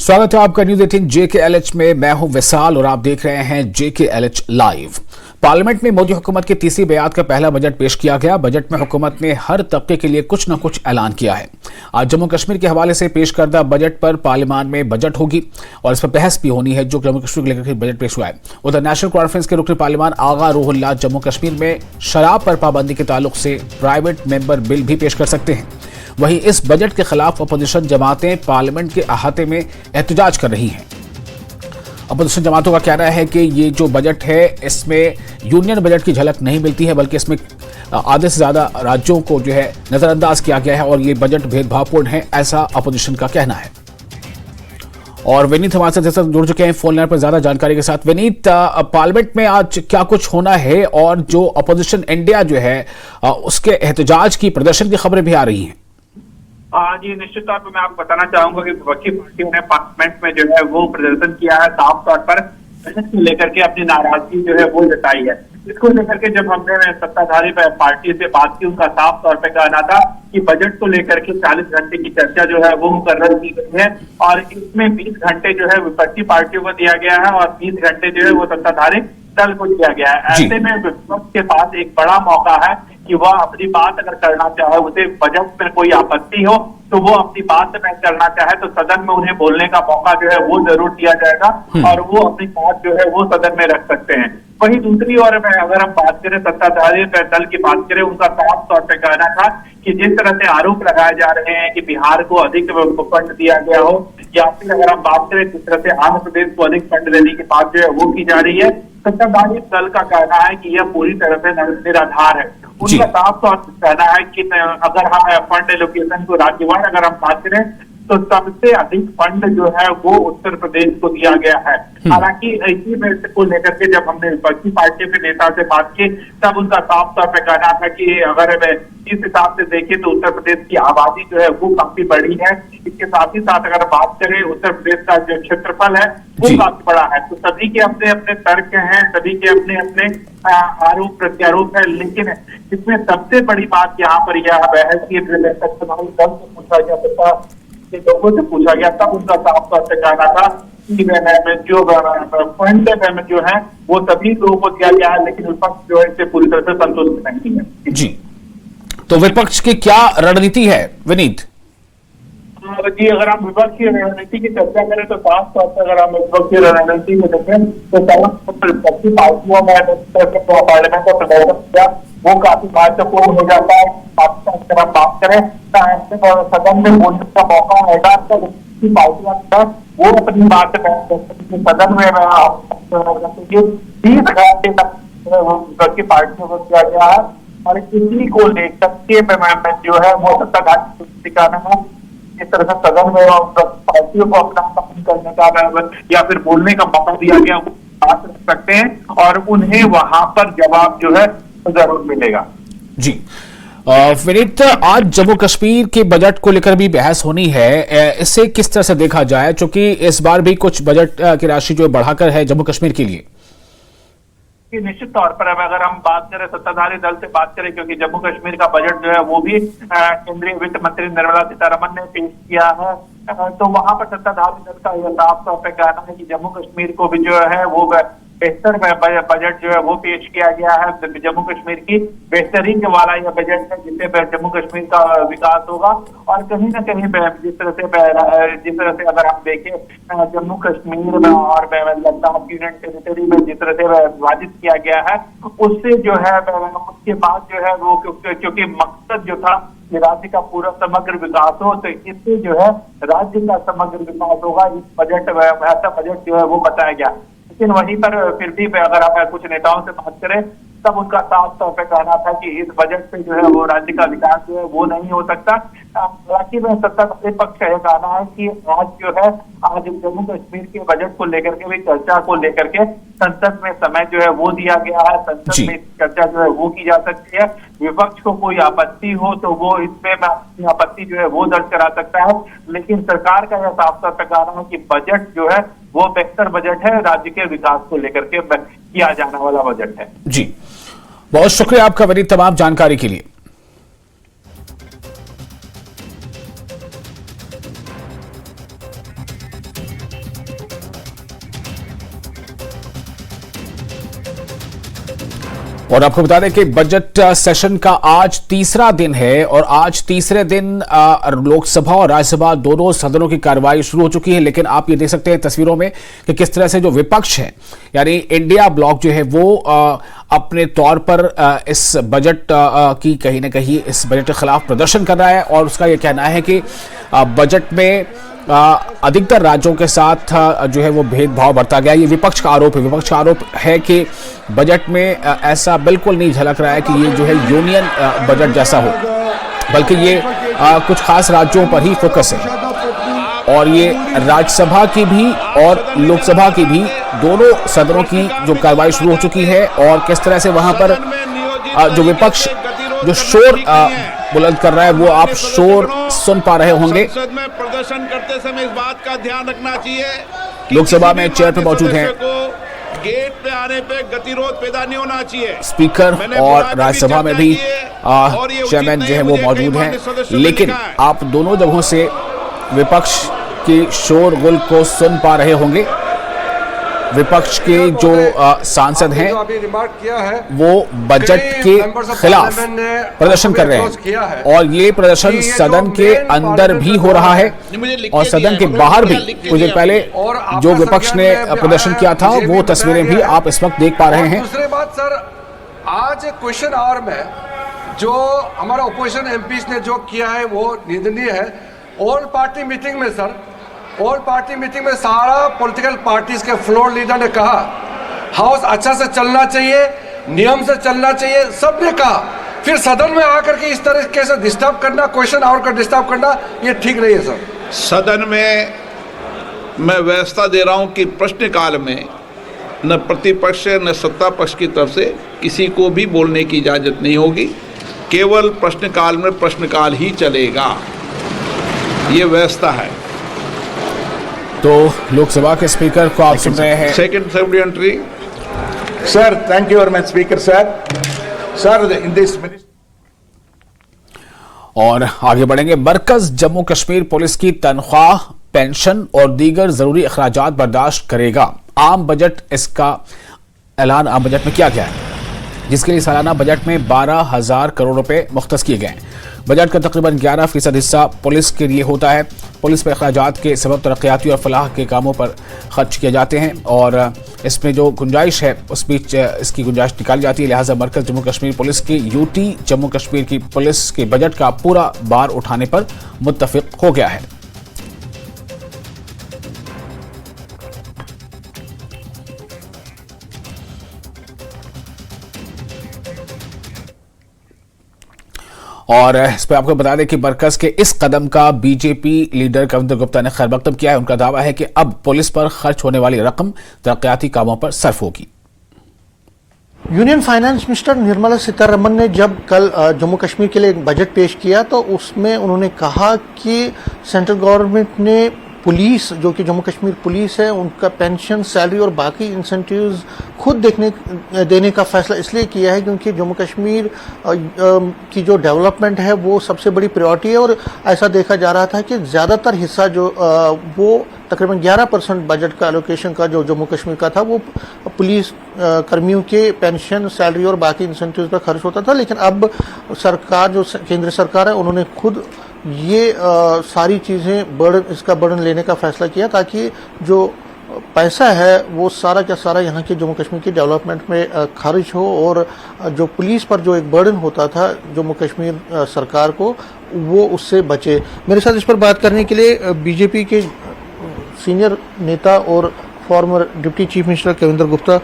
स्वागत है आपका न्यूज 18 JKLH में। मैं हूं विशाल और आप देख रहे हैं JKLH लाइव। पार्लियामेंट में मोदी हुकूमत की तीसरी बयात का पहला बजट पेश किया गया। बजट में हुकूमत ने हर तबके के लिए कुछ न कुछ ऐलान किया है। आज जम्मू कश्मीर के हवाले से पेश करदा बजट पर पार्लियामान में बजट होगी और इस पर बहस भी होनी है जो जम्मू कश्मीर को लेकर बजट पेश हुआ है। उधर नेशनल कॉन्फ्रेंस के रुकन पार्लियामान आगा रूहुल्लाह जम्मू कश्मीर में शराब पर पाबंदी के ताल्लुक से प्राइवेट मेंबर बिल भी पेश कर सकते हैं। वहीं इस बजट के खिलाफ अपोजिशन जमातें पार्लियामेंट के अहाते में एहतजाज कर रही हैं। अपोजिशन जमातों का कहना है कि ये जो बजट है इसमें यूनियन बजट की झलक नहीं मिलती है, बल्कि इसमें आधे से ज्यादा राज्यों को जो है नजरअंदाज किया गया है और ये बजट भेदभावपूर्ण है, ऐसा अपोजिशन का कहना है। और विनीत हमारे साथ जुड़ चुके हैं फोन लाइन पर ज्यादा जानकारी के साथ। विनीत, पार्लियामेंट में आज क्या कुछ होना है और जो अपोजिशन इंडिया जो है उसके एहतजाज की प्रदर्शन की खबरें भी आ रही हैं? जी, निश्चित तौर पर मैं आपको बताना चाहूंगा कि विपक्षी पार्टियों ने पार्लियामेंट में जो है वो प्रदर्शन किया है, साफ तौर पर बजट को लेकर के अपनी नाराजगी जो है वो जताई है। इसको लेकर के जब हमने सत्ताधारी पार्टी से बात की, उनका साफ तौर पर कहना था कि बजट को लेकर के 40 घंटे की चर्चा जो है वो मुकर्रर की गई है और इसमें 20 घंटे जो है विपक्षी पार्टियों को दिया गया है और 20 घंटे जो है वो सत्ताधारी दल को दिया गया है। ऐसे में विपक्ष के पास एक बड़ा मौका है कि वह अपनी बात अगर करना चाहे, उसे बजट में कोई आपत्ति हो तो वो अपनी बात में करना चाहे तो सदन में उन्हें बोलने का मौका जो है वो जरूर दिया जाएगा और वो अपनी बात जो है वो सदन में रख सकते हैं। वहीं दूसरी ओर में अगर हम बात करें सत्ताधारी दल की बात करें, उनका साफ तौर पर कहना था कि जिस तरह से आरोप लगाए जा रहे हैं कि बिहार को अधिक फंड दिया गया हो या फिर अगर हम बात करें जिस तरह से आंध्र प्रदेश को अधिक फंड देने की बात जो है वो की जा रही है, सत्ताधारी दल का कहना है कि यह पूरी तरह से निराधार है। उनका साफ तौर पर कहना है कि अगर हम फंड एलोकेशन को राज्यवार अगर हम बात करें तो सबसे अधिक फंड जो है वो उत्तर प्रदेश को दिया गया है। हालांकि इसी में को लेकर के जब हमने विपक्षी पार्टी के नेता से बात की तब उनका साफ तौर पर कहना था कि अगर इस हिसाब से देखें तो उत्तर प्रदेश की आबादी जो है वो काफी बड़ी है। इसके साथ ही साथ अगर बात करें उत्तर प्रदेश का जो क्षेत्रफल है वो काफी बड़ा है। तो सभी के अपने अपने तर्क हैं, सभी के अपने अपने आरोप प्रत्यारोप है, लेकिन इसमें सबसे बड़ी बात यहाँ पर यह है कि लोगों से पूछा गया तब उनका साफ तौर से कहना था कि जो फंड जो है वो सभी लोगों को दिया गया है, लेकिन विपक्ष जो है इससे पूरी तरह से संतुष्ट नहीं है। जी, तो विपक्ष की क्या रणनीति है विनीत? जी, अगर हम विपक्ष की रणनीति की चर्चा करें तो साफ तौर पर अगर हम विपक्ष की रणनीति को देखें तो विपक्षी पार्टियों में पार्लियामेंट का प्रदर्शन किया वो काफी महत्वपूर्ण हो जाता है। अगर हम बात करें सदन में बोलने का मौका आएगा तो पार्टियां वो अपनी बात सदन में 20 घंटे तक विपक्षी पार्टियों को किया गया है और इसी को लेकर के जो है वो सत्ताधारी दिखाना है। इस तरह से सदन में पार्टियों को अपना पसंद करने का या फिर बोलने का मौका दिया गया, वो बात रख सकते हैं और उन्हें वहां पर जवाब जो है जरूर मिलेगा। जी विनीत, आज जम्मू कश्मीर के बजट को लेकर भी बहस होनी है, इसे किस तरह से देखा जाए, क्योंकि इस बार भी कुछ बजट की राशि जो बढ़ाकर है जम्मू कश्मीर के लिए? निश्चित तौर पर अगर हम बात करें सत्ताधारी दल से बात करें, क्योंकि जम्मू कश्मीर का बजट जो है वो भी केंद्रीय वित्त मंत्री निर्मला सीतारमण ने पेश किया है, तो वहां पर सत्ताधारी दल का यह साफ तौर पर कहना है कि जम्मू कश्मीर को भी जो है वो बेहतर बजट जो है वो पेश किया गया है। जम्मू कश्मीर की बेहतरीन वाला यह बजट है जिससे जम्मू कश्मीर का विकास होगा और कहीं ना कहीं जिस तरह से अगर हम देखें जम्मू कश्मीर में और लद्दाख यूनियन टेरिटरी में जिस तरह से विभाजित किया गया है उससे जो है उसके बाद जो है वो क्योंकि मकसद जो था कि राज्य का पूरा समग्र विकास हो, तो इससे जो है राज्य का समग्र विकास होगा। इस बजट ऐसा बजट जो है वो बताया गया, लेकिन वहीं पर फिर भी अगर आप कुछ नेताओं से बात करें तब उनका साफ तौर पर कहना था कि इस बजट से जो है वो राज्य का विकास जो है वो नहीं हो सकता। हालांकि में सत्ताधारी पक्ष का यह कहना है कि आज जो है आज जम्मू कश्मीर के बजट को लेकर के भी चर्चा को लेकर के संसद में समय जो है वो दिया गया है, संसद में चर्चा जो है वो की जा सकती है। विपक्ष को कोई आपत्ति हो तो वो इसमें अपनी आपत्ति जो है वो दर्ज करा सकता है, लेकिन सरकार का यह साफ तौर पर कहना है कि बजट जो है वो बेहतर बजट है, राज्य के विकास को लेकर के किया जाने वाला बजट है। जी, बहुत शुक्रिया आपका विनीत तमाम जानकारी के लिए। और आपको बता दें कि बजट सेशन का आज तीसरा दिन है और आज तीसरे दिन लोकसभा और राज्यसभा दोनों सदनों की कार्रवाई शुरू हो चुकी है। लेकिन आप ये देख सकते हैं तस्वीरों में कि किस तरह से जो विपक्ष है यानी इंडिया ब्लॉक जो है वो अपने तौर पर इस बजट की कहीं ना कहीं इस बजट के खिलाफ प्रदर्शन कर रहा है और उसका ये कहना है कि बजट में अधिकतर राज्यों के साथ जो है वो भेदभाव बरता गया। ये विपक्ष का आरोप है। विपक्ष का आरोप है कि बजट में ऐसा बिल्कुल नहीं झलक रहा है कि ये जो है यूनियन बजट जैसा हो, बल्कि ये कुछ खास राज्यों पर ही फोकस है। और ये राज्यसभा की भी और लोकसभा की भी दोनों सदनों की जो कार्रवाई शुरू हो चुकी है और किस तरह से वहां पर जो विपक्ष जो शोर बुलंद कर रहा है वो आप शोर सुन पा रहे होंगे। संसद में प्रदर्शन करते समय इस बात का ध्यान रखना चाहिए लोकसभा में चेयर पे मौजूद हैं गेट पे आने पे गतिरोध पैदा नहीं होना चाहिए। स्पीकर और राज्यसभा में भी चेयरमैन जो है वो मौजूद हैं। लेकिन आप दोनों जगहों से विपक्ष के शोरगुल को सुन पा रहे होंगे। विपक्ष के जो सांसद हैं वो बजट के खिलाफ प्रदर्शन कर रहे हैं और ये प्रदर्शन सदन के अंदर भी हो रहा है और सदन के बाहर भी कुछ देर पहले जो विपक्ष ने प्रदर्शन किया था वो तस्वीरें भी आप इस वक्त देख पा रहे हैं। दूसरी बात सर, आज क्वेश्चन आवर में जो हमारा ओपोजिशन एमपीज ने जो किया है वो निंदनीय है। ऑल पार्टी मीटिंग में सर, ऑल पार्टी मीटिंग में सारा पॉलिटिकल पार्टीज के फ्लोर लीडर ने कहा हाउस अच्छा से चलना चाहिए, नियम से चलना चाहिए, सबने कहा। फिर सदन में आकर के इस तरीके से डिस्टर्ब करना, क्वेश्चन आवर का डिस्टर्ब करना, ये ठीक नहीं है सर। सदन में मैं व्यवस्था दे रहा हूं कि प्रश्नकाल में न प्रतिपक्ष न सत्ता पक्ष की तरफ से किसी को भी बोलने की इजाजत नहीं होगी। केवल प्रश्नकाल में प्रश्नकाल ही चलेगा, ये व्यवस्था है। तो लोकसभा के स्पीकर को आप सुन रहे हैं। Second supplementary sir, thank you very much speaker sir in this. और आगे बढ़ेंगे। मरकज जम्मू कश्मीर पुलिस की तनख्वाह, पेंशन और दीगर जरूरी अखराजात बर्दाश्त करेगा। आम बजट इसका ऐलान आम बजट में किया गया है जिसके लिए सालाना बजट में 12,000 करोड़ रुपए मुख्तस किए गए हैं। बजट का तकरीबन 11% हिस्सा पुलिस के लिए होता है। पुलिस पर अखराजात के सबब तरक्याती और फलाह के कामों पर खर्च किए जाते हैं और इसमें जो गुंजाइश है उस बीच इसकी गुंजाइश निकाली जाती है। लिहाजा मरकज जम्मू कश्मीर पुलिस की यूटी जम्मू कश्मीर की पुलिस के बजट का पूरा भार उठाने पर मुत्तफिक हो गया है। और इस पर आपको बता दें कि मरकज के इस कदम का बीजेपी लीडर कविंदर गुप्ता ने खैर मकदम किया है। उनका दावा है कि अब पुलिस पर खर्च होने वाली रकम तरक्याती कामों पर सर्फ होगी। Union finance minister Nirmala Sitharaman ने जब कल जम्मू कश्मीर के लिए एक बजट पेश किया तो उसमें उन्होंने कहा कि सेंट्रल गवर्नमेंट ने पुलिस, जो कि जम्मू कश्मीर पुलिस है, उनका पेंशन, सैलरी और बाकी इंसेंटिव्स खुद देने का फैसला इसलिए किया है क्योंकि जम्मू कश्मीर की जो डेवलपमेंट है वो सबसे बड़ी प्रायोरिटी है। और ऐसा देखा जा रहा था कि ज़्यादातर हिस्सा जो वो तकरीबन 11% बजट का एलोकेशन का जो जम्मू कश्मीर का था वो पुलिस कर्मियों के पेंशन, सैलरी और बाकी इंसेंटिव्स पर खर्च होता था। लेकिन अब सरकार, जो केंद्र सरकार है, उन्होंने खुद ये सारी चीज़ें इसका बर्डन लेने का फैसला किया ताकि जो पैसा है वो सारा का सारा यहाँ के जम्मू कश्मीर की डेवलपमेंट में खर्च हो और जो पुलिस पर जो एक बर्डन होता था जम्मू कश्मीर सरकार को, वो उससे बचे। मेरे साथ इस पर बात करने के लिए बीजेपी के सीनियर नेता और farmer deputy chief minister Kavinder Gupta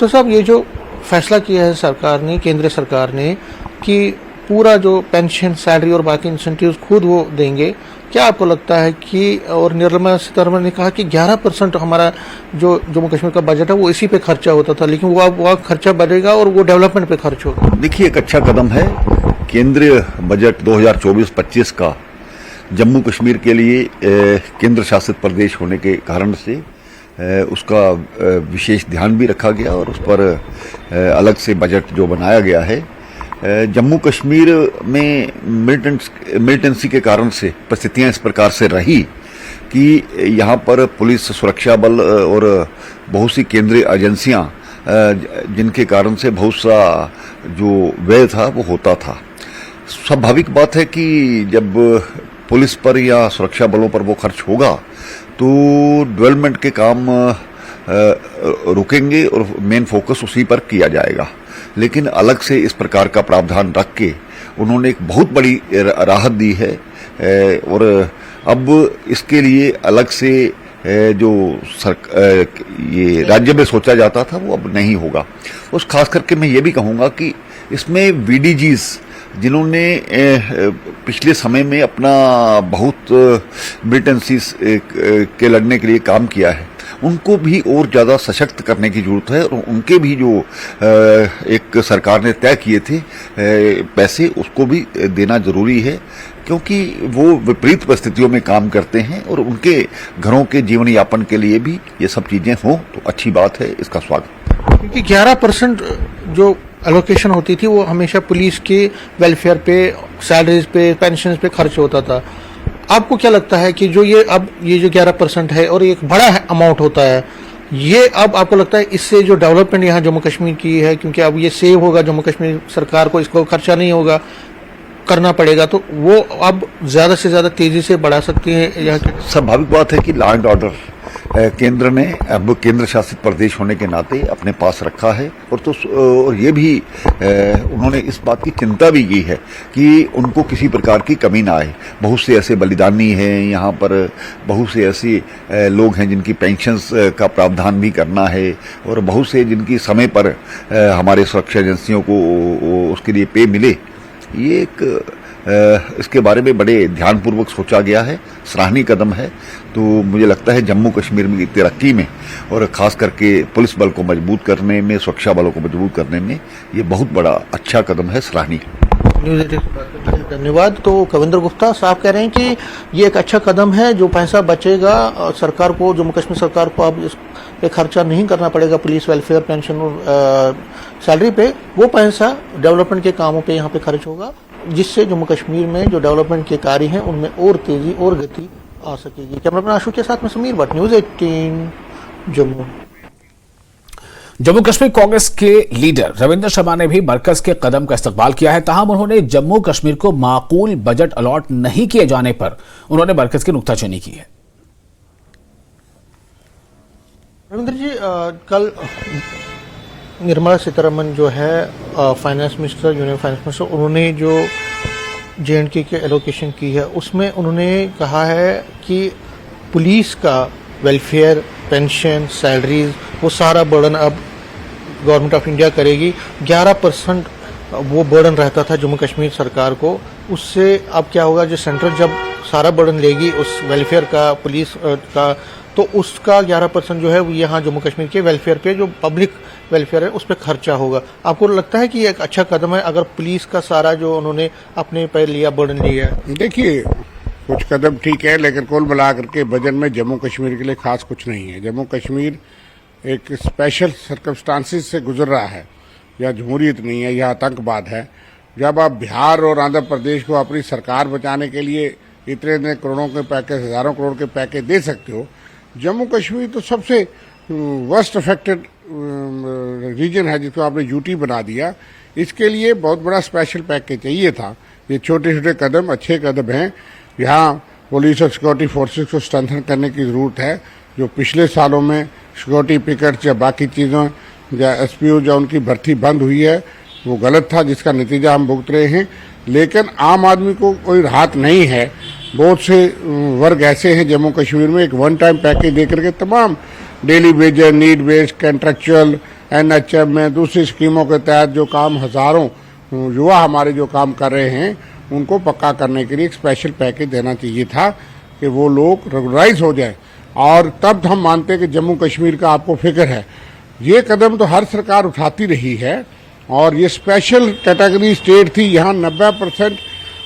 साहब, ये जो फैसला किया है सरकार ने, केंद्र सरकार ने, कि पूरा जो पेंशन, सैलरी और बाकी इंसेंटिव्स खुद वो देंगे, क्या आपको लगता है कि, और निर्मला सीतारमण ने कहा कि 11% हमारा जो जम्मू कश्मीर का बजट है वो इसी पे खर्चा होता था, लेकिन वो खर्चा बढ़ेगा और वो डेवलपमेंट पे खर्च होगा। देखिए, एक अच्छा कदम है। केंद्रीय बजट 2024-25 का जम्मू कश्मीर के लिए केंद्र शासित प्रदेश होने के कारण से उसका विशेष ध्यान भी रखा गया और उस पर अलग से बजट जो बनाया गया है। जम्मू कश्मीर में मिलिटेंसी के कारण से परिस्थितियां इस प्रकार से रही कि यहाँ पर पुलिस, सुरक्षा बल और बहुत सी केंद्रीय एजेंसियां जिनके कारण से बहुत सा जो व्यय था वो होता था। स्वाभाविक बात है कि जब पुलिस पर या सुरक्षा बलों पर वो खर्च होगा तो डेवलपमेंट के काम रुकेंगे और मेन फोकस उसी पर किया जाएगा। लेकिन अलग से इस प्रकार का प्रावधान रख के उन्होंने एक बहुत बड़ी राहत दी है और अब इसके लिए अलग से जो ये राज्य में सोचा जाता था वो अब नहीं होगा। उस खास करके मैं ये भी कहूँगा कि इसमें वीडीजीज जिन्होंने पिछले समय में अपना बहुत मिलिटेंसी के लड़ने के लिए काम किया है, उनको भी और ज़्यादा सशक्त करने की जरूरत है और उनके भी जो एक सरकार ने तय किए थे पैसे, उसको भी देना जरूरी है, क्योंकि वो विपरीत परिस्थितियों में काम करते हैं और उनके घरों के जीवन यापन के लिए भी ये सब चीज़ें हों तो अच्छी बात है, इसका स्वागत। क्योंकि 11% जो एलोकेशन होती थी वो हमेशा पुलिस के वेलफेयर पे, सैलरीज पे, पेंशन पे खर्च होता था। आपको क्या लगता है कि जो ये जो 11% है और एक बड़ा अमाउंट होता है, ये अब आपको लगता है इससे जो डेवलपमेंट यहाँ जम्मू कश्मीर की है, क्योंकि अब ये सेव होगा, जम्मू कश्मीर सरकार को इसको खर्चा नहीं होगा करना पड़ेगा, तो वो अब ज्यादा से ज्यादा तेजी से बढ़ा सकती है यहाँ की? स्वाभाविक बात है कि लॉ एंड ऑर्डर केंद्र ने अब केंद्र शासित प्रदेश होने के नाते अपने पास रखा है और ये भी उन्होंने इस बात की चिंता भी की है कि उनको किसी प्रकार की कमी ना आए। बहुत से ऐसे बलिदानी हैं यहाँ पर, बहुत से ऐसे लोग हैं जिनकी पेंशन्स का प्रावधान भी करना है और बहुत से जिनकी समय पर हमारे सुरक्षा एजेंसियों को उसके लिए पे मिले। ये एक इसके बारे में बड़े ध्यानपूर्वक सोचा गया है, सराहनीय कदम है। तो मुझे लगता है जम्मू कश्मीर में तरक्की में और खास करके पुलिस बल को मजबूत करने में, सुरक्षा बलों को मजबूत करने में ये बहुत बड़ा अच्छा कदम है, सराहनीय। धन्यवाद। तो कविंदर गुप्ता साहब कह रहे हैं कि ये एक अच्छा कदम है, जो पैसा बचेगा सरकार को, जम्मू कश्मीर सरकार को अब इस पे खर्चा नहीं करना पड़ेगा पुलिस वेलफेयर, पेंशन और सैलरी पे, वो पैसा डेवलपमेंट के कामों पे यहाँ पे खर्च होगा, जिससे जम्मू कश्मीर में जो डेवलपमेंट के कार्य हैं उनमें और तेजी और गति आ सकेगी। कैमरामैन आशु के साथ में समीर भट्ट, न्यूज़ 18 जम्मू। जम्मू कश्मीर कांग्रेस के लीडर रविंद्र शर्मा ने भी मरकज के कदम का इस्तकबाल किया है। ताहम उन्होंने जम्मू कश्मीर को माकूल बजट अलॉट नहीं किए जाने पर उन्होंने मरकज की नुक्ताचीनी की है। रविंद्र जी, कल निर्मला सीतारमन जो है finance minister, union finance minister, उन्होंने जो JNK के एलोकेशन की है उसमें उन्होंने कहा है कि पुलिस का वेलफेयर, पेंशन, सैलरीज, वो सारा बर्डन अब गवर्नमेंट ऑफ इंडिया करेगी। 11% वो बर्डन रहता था जम्मू कश्मीर सरकार को, उससे अब क्या होगा, जो सेंट्रल जब सारा बर्डन लेगी उस वेलफेयर का, पुलिस का, तो उसका 11% जो है वो यहाँ जम्मू कश्मीर के वेलफेयर पे, जो पब्लिक वेलफेयर है, उस पर खर्चा होगा। आपको लगता है कि ये एक अच्छा कदम है अगर पुलिस का सारा जो उन्होंने अपने पे लिया, बर्डन लिया है? देखिए, कुछ कदम ठीक है, लेकिन कुल मिलाकर के बजट में जम्मू कश्मीर के लिए खास कुछ नहीं है। जम्मू कश्मीर एक स्पेशल सर्कमस्टांसिस से गुजर रहा है। यह जमहूरियत नहीं है, यह आतंकवाद है। जब आप बिहार और आंध्र प्रदेश को अपनी सरकार बचाने के लिए इतने करोड़ों के पैकेज, हजारों करोड़ के पैकेज दे सकते हो, जम्मू कश्मीर तो सबसे वर्स्ट अफेक्टेड रीजन है, जिसको आपने यूटी बना दिया। इसके लिए बहुत बड़ा स्पेशल पैकेज चाहिए था। ये छोटे छोटे कदम अच्छे कदम हैं। यहाँ पुलिस और सिक्योरिटी फोर्सेस को स्ट्रेंथन करने की जरूरत है। जो पिछले सालों में सिक्योरिटी पिकेट्स या बाकी चीज़ों या SPO जो उनकी भर्ती बंद हुई है, वो गलत था, जिसका नतीजा हम भुगत रहे हैं। लेकिन आम आदमी को कोई राहत नहीं है। बहुत से वर्ग ऐसे हैं जम्मू कश्मीर में, एक वन टाइम पैकेज देकर के तमाम daily wages, need based, contractual, NHM में दूसरी स्कीमों के तहत जो काम हजारों युवा हमारे जो काम कर रहे हैं, उनको पक्का करने के लिए एक स्पेशल पैकेज देना चाहिए था कि वो लोग रेगुलराइज हो जाए, और तब हम मानते हैं कि जम्मू कश्मीर का आपको फिक्र है। ये कदम तो हर सरकार उठाती रही है, और ये स्पेशल कैटेगरी स्टेट थी। यहाँ 90%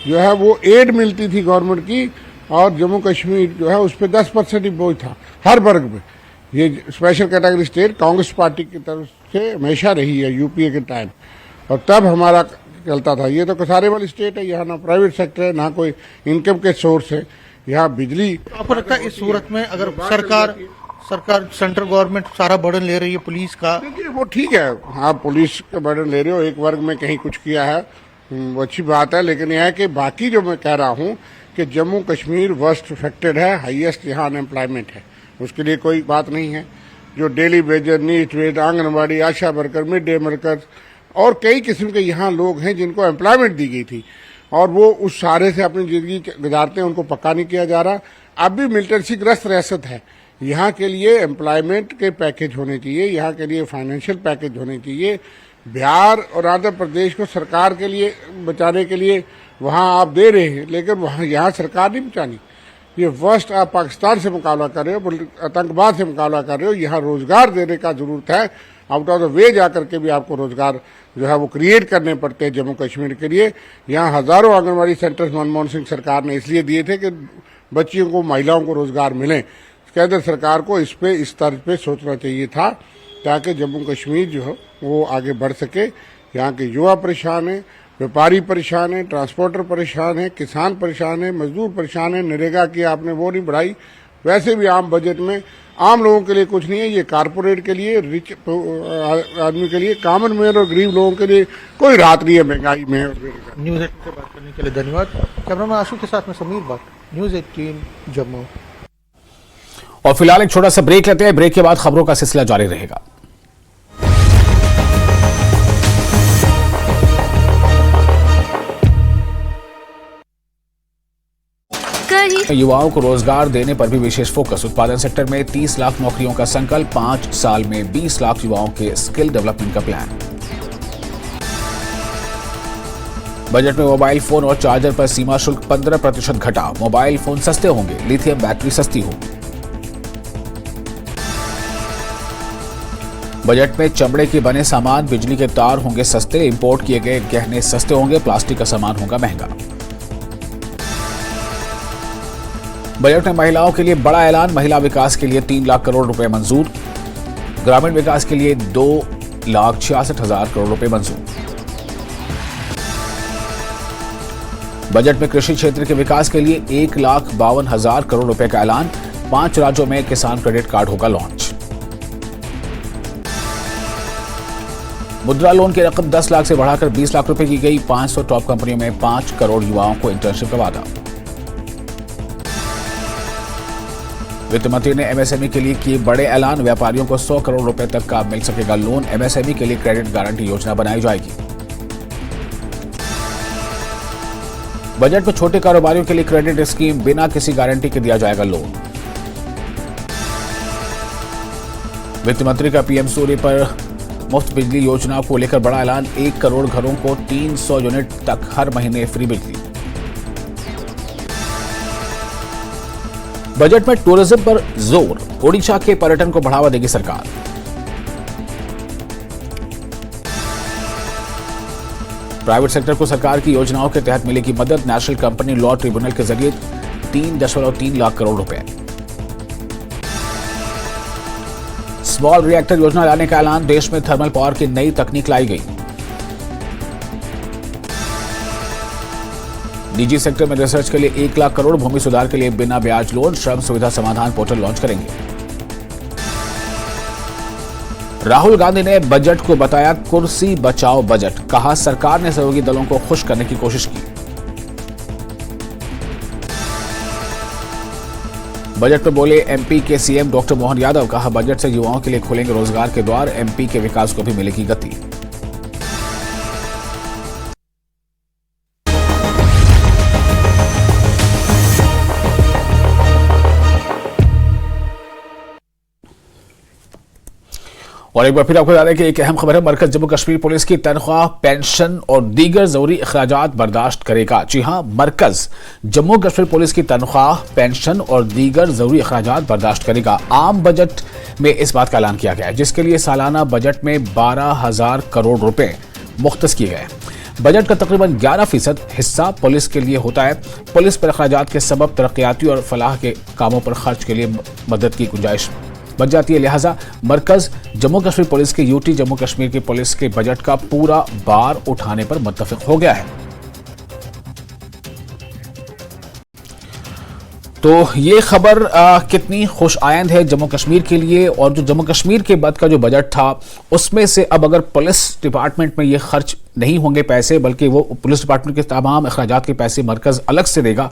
जो है वो एड मिलती थी गवर्नमेंट की, और जम्मू कश्मीर जो है उस पर 10% ही बोझ था हर वर्ग में। ये special category state Congress party की तरफ से हमेशा रही है, UPA के टाइम, और तब हमारा चलता था। ये तो कसारे वाली स्टेट है, यहाँ ना प्राइवेट सेक्टर है, ना कोई इनकम के सोर्स है। यहाँ बिजली, आपको लगता है इस सूरत में अगर सरकार सेंट्रल गवर्नमेंट सारा बर्डन ले रही है पुलिस का। देखिए वो ठीक है, हाँ पुलिस का बर्डन ले रहे हो, एक वर्ग में कहीं कुछ किया है वो अच्छी बात है, लेकिन यह है कि बाकी जो मैं कह रहा हूँ कि जम्मू कश्मीर वर्स्ट अफेक्टेड है, हाईएस्ट यहाँ अनएम्प्लॉयमेंट है, उसके लिए कोई बात नहीं है। जो डेली वेजर, नीट wage, anganwadi, ASHA worker, mid day worker और कई किस्म के यहाँ लोग हैं जिनको एम्प्लॉयमेंट दी गई थी और वो उस सारे से अपनी जिंदगी गुजारते हैं, उनको पक्का नहीं किया जा रहा। अब भी मिलिटेंसी ग्रस्त रियासत है, यहाँ के लिए एम्प्लॉयमेंट के पैकेज होने चाहिए, यहाँ के लिए फाइनेंशियल पैकेज होने चाहिए। बिहार और आंध्र प्रदेश को सरकार के लिए बचाने के लिए वहाँ आप दे रहे हैं, लेकिन वहाँ यहाँ सरकार नहीं बचानी। ये वर्स्ट आप पाकिस्तान से मुकाबला कर रहे हो, आतंकवाद से मुकाबला कर रहे हो। यहाँ रोजगार देने का जरूरत है, आउट ऑफ द वे जाकर के भी आपको रोजगार जो है वो क्रिएट करने पड़ते हैं जम्मू कश्मीर के लिए। यहाँ हजारों आंगनबाड़ी सेंटर्स मनमोहन सिंह सरकार ने इसलिए दिए थे कि बच्चियों को, महिलाओं को रोजगार मिले। केंद्र सरकार को इस तर्ज पे सोचना चाहिए था ताकि जम्मू कश्मीर जो है वो आगे बढ़ सके। यहाँ के युवा परेशान हैं, व्यापारी परेशान हैं, ट्रांसपोर्टर परेशान हैं, किसान परेशान हैं, मजदूर परेशान हैं। नरेगा की आपने वो नहीं बढ़ाई, वैसे भी आम बजट में आम लोगों के लिए कुछ नहीं है। ये कारपोरेट के लिए, रिच आदमी के लिए, कॉमन मैन और गरीब लोगों के लिए कोई राहत नहीं है महंगाई में। न्यूज़ 18 से बात करने के लिए धन्यवाद। कैमरामैन आशु के साथ में समीर भट्ट, न्यूज़ 18 जम्मू। और फिलहाल एक छोटा सा ब्रेक लेते हैं, ब्रेक के बाद खबरों का सिलसिला जारी रहेगा। युवाओं को रोजगार देने पर भी विशेष फोकस। उत्पादन सेक्टर में 30 लाख नौकरियों का संकल्प, 5 साल में 20 लाख युवाओं के स्किल डेवलपमेंट का प्लान। बजट में मोबाइल फोन और चार्जर पर सीमा शुल्क 15% घटा, मोबाइल फोन सस्ते होंगे, लिथियम बैटरी सस्ती होगी। बजट में चमड़े के बने सामान, बिजली के तार होंगे सस्ते, इंपोर्ट किए गए गहने सस्ते होंगे, प्लास्टिक का सामान होगा महंगा। बजट में महिलाओं के लिए बड़ा ऐलान, महिला विकास के लिए 3 लाख करोड़ रुपए मंजूर, ग्रामीण विकास के लिए 2,66,000 करोड़ रुपए मंजूर। बजट में कृषि क्षेत्र के विकास के लिए 1,52,000 करोड़ रुपए का ऐलान, 5 राज्यों में किसान क्रेडिट कार्ड होगा लॉन्च। मुद्रा लोन की रकम 10 लाख से बढ़ाकर 20 लाख रुपए की गई, 500 टॉप कंपनियों में 5 करोड़ युवाओं को इंटर्नशिप का वादा। वित्त मंत्री ने एमएसएमई के लिए किए बड़े ऐलान, व्यापारियों को 100 करोड़ रुपए तक का मिल सकेगा लोन, एमएसएमई के लिए क्रेडिट गारंटी योजना बनाई जाएगी। बजट में छोटे कारोबारियों के लिए क्रेडिट स्कीम, बिना किसी गारंटी के दिया जाएगा लोन। वित्त मंत्री का पीएम सूर्य पर मुफ्त बिजली योजना को लेकर बड़ा ऐलान, 1 करोड़ घरों को 300 यूनिट तक हर महीने फ्री बिजली। बजट में टूरिज्म पर जोर, ओडिशा के पर्यटन को बढ़ावा देगी सरकार। प्राइवेट सेक्टर को सरकार की योजनाओं के तहत मिलेगी मदद, नेशनल कंपनी लॉ ट्रिब्यूनल के जरिए 3.3 लाख करोड़ रुपए। स्मॉल रिएक्टर योजना लाने का ऐलान, देश में थर्मल पावर की नई तकनीक लाई गई। निजी सेक्टर में रिसर्च के लिए 1 लाख करोड़, भूमि सुधार के लिए बिना ब्याज लोन, श्रम सुविधा समाधान पोर्टल लॉन्च करेंगे। राहुल गांधी ने बजट को बताया कुर्सी बचाओ बजट, कहा सरकार ने सहयोगी दलों को खुश करने की कोशिश की। बजट पर बोले एमपी के सीएम डॉक्टर मोहन यादव, कहा बजट से युवाओं के लिए खुलेंगे रोजगार के द्वार, एमपी के विकास को भी मिलेगी गति। और एक बार फिर आपको बता दें कि एक अहम खबर है, मरकज जम्मू कश्मीर पुलिस की तनख्वाह, पेंशन और दीगर जरूरी अखराजात बर्दाश्त करेगा। जी हां, मरकज जम्मू कश्मीर पुलिस की तनख्वाह, पेंशन और दीगर जरूरी अखराजात बर्दाश्त करेगा। आम बजट में इस बात का ऐलान किया गया है, जिसके लिए सालाना बजट में 12,000 करोड़ रुपए मुख्तस किए गए। बजट का तकरीबन 11% हिस्सा पुलिस के लिए होता है। पुलिस पर अखराजात के सबब तरक्याती और फलाह के कामों पर खर्च के लिए मदद की गुंजाइश बन जाती है। लिहाजा मरकज जम्मू कश्मीर पुलिस के यूटी जम्मू कश्मीर की पुलिस के बजट का पूरा बार उठाने पर मुत्तफिक हो गया है। तो ये खबर कितनी खुश आयंद है जम्मू कश्मीर के लिए। और जो जम्मू कश्मीर के बाद का जो बजट था उसमें से अब अगर पुलिस डिपार्टमेंट में ये खर्च नहीं होंगे पैसे, बल्कि वो पुलिस डिपार्टमेंट के तमाम अखराजात के पैसे मरकज अलग से देगा,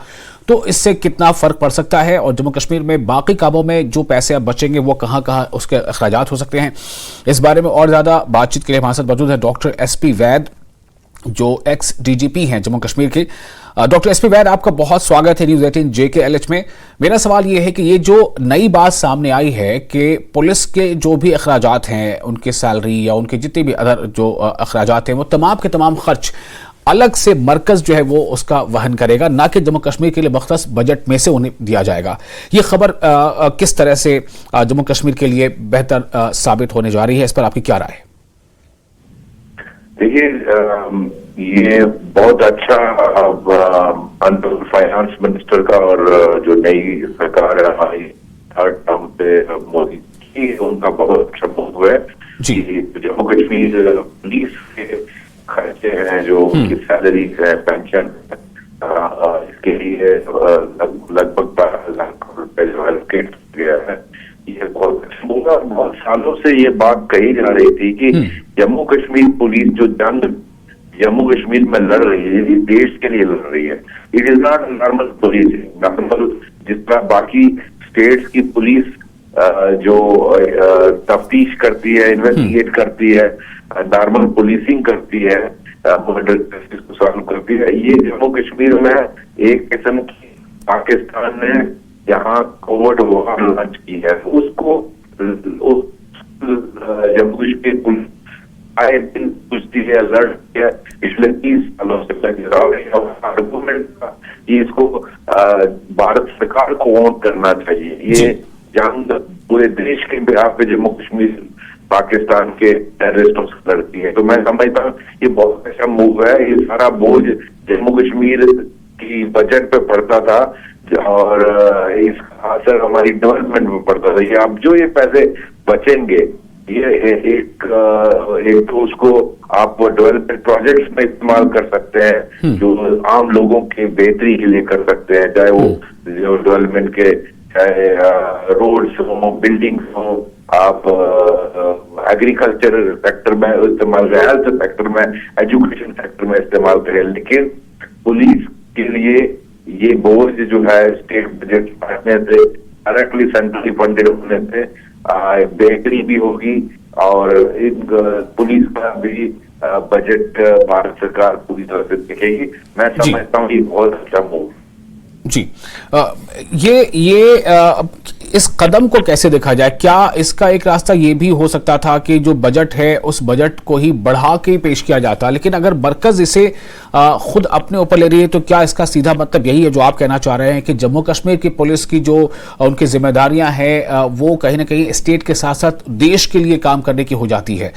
तो इससे कितना फर्क पड़ सकता है। और जम्मू कश्मीर में बाकी कामों में जो पैसे अब बचेंगे वो कहाँ कहाँ उसके अखराजात हो सकते हैं, इस बारे में और ज़्यादा बातचीत के लिए हमारे साथ मौजूद है डॉक्टर SP वैद, जो एक्स DGP हैं जम्मू कश्मीर के। डॉक्टर SP वैद, आपका बहुत स्वागत है न्यूज़ 18 JKLH में। मेरा सवाल ये है कि ये जो नई बात सामने आई है कि पुलिस के जो भी अखराजात हैं, उनके सैलरी या उनके जितने भी अदर जो अखराजात हैं, वो तमाम के तमाम खर्च अलग से मरकज जो है वो उसका वहन करेगा, ना कि जम्मू कश्मीर के लिए मख्सूस बजट में से उन्हें दिया जाएगा। ये खबर किस तरह से जम्मू कश्मीर के लिए बेहतर साबित होने जा रही है, इस पर आपकी क्या राय है? देखिए, ये बहुत अच्छा फाइनेंस मिनिस्टर का और जो नई सरकार है हमारी थर्ड टर्म पे मोदी की, उनका बहुत अच्छा मूव है कि जम्मू कश्मीर पुलिस के खर्चे हैं, जो उनकी सैलरी है, पेंशन, इसके लिए लगभग 12 लाख करोड़ रुपए जो एलोकेट गया है। ये बहुत अच्छा मूव है। बहुत सालों से ये बात कही जा रही थी कि जम्मू कश्मीर पुलिस जो जंग जम्मू कश्मीर में लड़ रही है, ये देश के लिए लड़ रही है। It is not normal police, normal जिस तरह बाकी स्टेट्स की पुलिस जो तफ्तीश करती है, इन्वेस्टिगेट करती है, नॉर्मल पुलिसिंग करती है, मर्डर केसेस को सॉल्व करती है, ये जम्मू कश्मीर में एक किस्म की पाकिस्तान ने यहाँ कोविड वॉर लॉन्च की है, उसको जम्मू कश्मीर पुलिस आए दिन पूछती है, लड़ती है, पिछले 30 सालों से आर्गूमेंट इसको भारत सरकार को ऑन करना चाहिए। ये जंग पूरे देश के बिहार पे जम्मू कश्मीर पाकिस्तान के टेररिस्टों से लड़ती है। तो मैं समझता हूँ ये बहुत अच्छा मूव है। ये सारा बोझ जम्मू कश्मीर की बजट पे पड़ता था और इसका असर हमारी डेवलपमेंट में पड़ता था। ये अब जो ये पैसे बचेंगे, ये एक तो उसको आप डेवलपमेंट प्रोजेक्ट्स में इस्तेमाल कर सकते हैं, जो आम लोगों के बेहतरी के लिए कर सकते हैं, चाहे वो जो डेवलपमेंट के, चाहे रोड्स हो, बिल्डिंग्स हो, आप एग्रीकल्चर सेक्टर में इस्तेमाल करें, हेल्थ सेक्टर में, एजुकेशन सेक्टर में इस्तेमाल करें। लेकिन पुलिस के लिए ये बोझ जो है स्टेट बजट बढ़ने से, डायरेक्टली सेंट्रली फंडेड होने से बेहतरी भी होगी और पुलिस का भी बजट भारत सरकार पूरी तरह से देखेगी। मैं समझता हूँ ये बहुत अच्छा मूव। जी, इस कदम को कैसे देखा जाए? क्या इसका एक रास्ता ये भी हो सकता था कि जो बजट है उस बजट को ही बढ़ा के पेश किया जाता, लेकिन अगर मरकज इसे खुद अपने ऊपर ले रही है, तो क्या इसका सीधा मतलब यही है जो आप कहना चाह रहे हैं कि जम्मू कश्मीर की पुलिस की जो उनकी जिम्मेदारियां हैं वो कहीं ना कहीं स्टेट के साथ साथ देश के लिए काम करने की हो जाती है?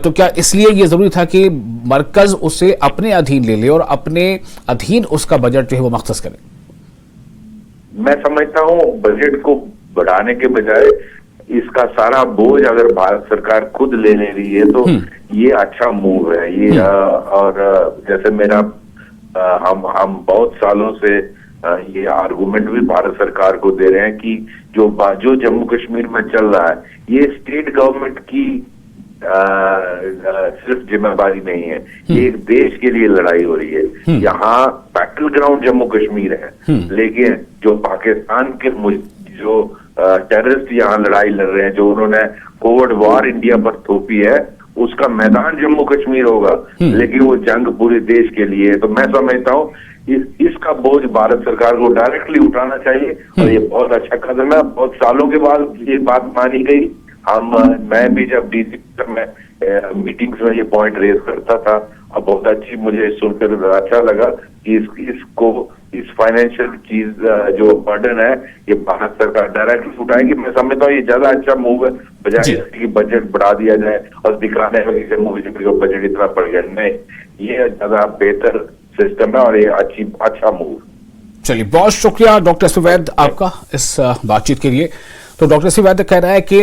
तो क्या इसलिए ये जरूरी था कि मरकज उसे अपने अधीन ले ले और अपने अधीन उसका बजट जो है वो मख्सूस करे? मैं समझता हूँ बजट को बढ़ाने के बजाय इसका सारा बोझ अगर भारत सरकार खुद ले ले रही है तो ये अच्छा मूव है। ये और जैसे मेरा हम बहुत सालों से ये आर्गुमेंट भी भारत सरकार को दे रहे हैं कि जो जम्मू कश्मीर में चल रहा है, ये स्टेट गवर्नमेंट की सिर्फ जिम्मेदारी नहीं है, ये एक देश के लिए लड़ाई हो रही है। यहाँ बैटल ग्राउंड जम्मू कश्मीर है, लेकिन जो पाकिस्तान के जो टेररिस्ट यहाँ लड़ाई लड़ रहे हैं, जो उन्होंने कोविड वॉर इंडिया पर थोपी है, उसका मैदान जम्मू कश्मीर होगा, लेकिन वो जंग पूरे देश के लिए है। तो मैं समझता हूँ इसका बोझ भारत सरकार को डायरेक्टली उठाना चाहिए और ये बहुत अच्छा कदम है। बहुत सालों के बाद ये बात मानी गई। मैं भी जब डीसी में मीटिंग्स में ये पॉइंट रेज करता था, अब बहुत अच्छी मुझे सुनकर अच्छा लगा कि इसको इस फाइनेंशियल चीज जो बर्डन है ये भारत सरकार डायरेक्टली उठाएगी। मैं समझता हूँ ये ज्यादा अच्छा मूव है, बजाय इसकी बजट बढ़ा दिया जाए और दिखाने में कि जम्मू कश्मीर का बजट इतना बढ़ गया। नहीं, ये ज्यादा बेहतर सिस्टम है और ये अच्छा मूव। चलिए, बहुत शुक्रिया डॉक्टर SP वैद आपका इस बातचीत के लिए। तो डॉक्टर सी वैद्य कह रहा है कि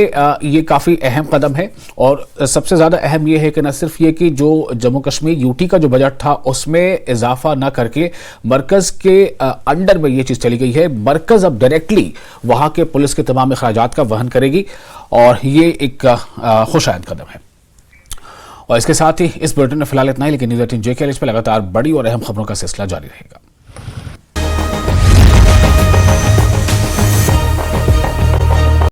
ये काफी अहम कदम है और सबसे ज्यादा अहम ये है कि न सिर्फ ये कि जो जम्मू कश्मीर यूटी का जो बजट था उसमें इजाफा न करके मरकज के अंडर में ये चीज चली गई है। मरकज अब डायरेक्टली वहां के पुलिस के तमाम अखराजात का वहन करेगी और ये एक खुशायद कदम है। और इसके साथ ही इस बुलेटिन में फिलहाल इतना ही, लेकिन न्यूज़ 18 JKLH पे लगातार बड़ी और अहम खबरों का सिलसिला जारी रहेगा।